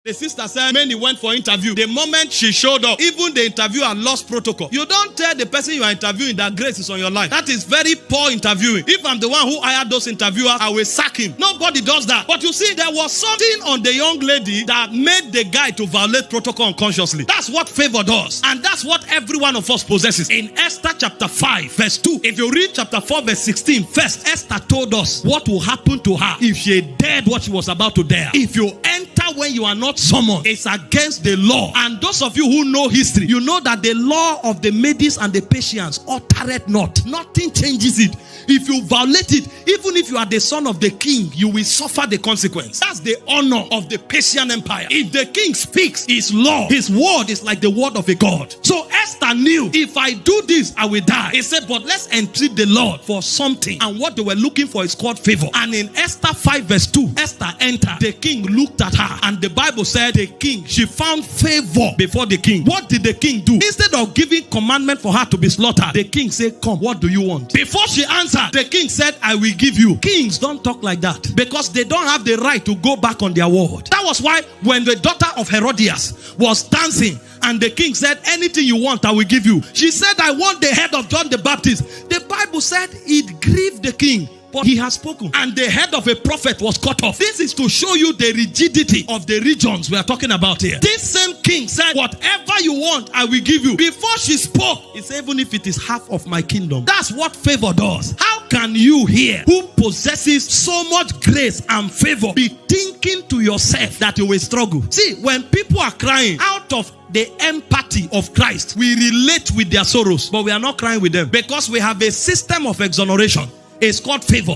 The sister said many went for interview. The moment she showed up, even the interviewer lost protocol. You don't tell the person you are interviewing that grace is on your life. That is very poor interviewing. If I'm the one who hired those interviewers, I will sack him. Nobody does that. But you see, there was something on the young lady that made the guy to violate protocol unconsciously. That's what favor does. And that's what every one of us possesses. In Esther chapter 5 verse 2, if you read chapter 4 verse 16, first Esther told us what will happen to her if she dared what she was about to dare. If you enter when you are not summoned, it's against the law. And those of you who know history, you know that the law of the Medes and the Persians uttereth not. Nothing changes it. If you violate it, even if you are the son of the king, you will suffer the consequence. That's the honor of the Persian Empire. If the king speaks his law, his word is like the word of a god. So Esther knew, if I do this, I will die. He said, but let's entreat the Lord for something. And what they were looking for is called favor. And in Esther 5 verse 2, Esther entered. The king looked at her, and the Bible said the king, she found favor before the king. What did the king do? Instead of giving commandment for her to be slaughtered, the king said, come, what do you want? Before she answered, the king said, I will give you. Kings don't talk like that because they don't have the right to go back on their word. That was why when the daughter of Herodias was dancing and the king said, anything you want, I will give you, she said, I want the head of John the Baptist. The Bible said it grieved the king. But he has spoken, and the head of a prophet was cut off. This is to show you the rigidity of the regions we are talking about here. This same king said, whatever you want, I will give you. Before she spoke, he said, even if it is half of my kingdom. That's what favor does. How can you here, who possesses so much grace and favor, be thinking to yourself that you will struggle? See, when people are crying out of the empathy of Christ, we relate with their sorrows, but we are not crying with them because we have a system of exoneration. It's called favor.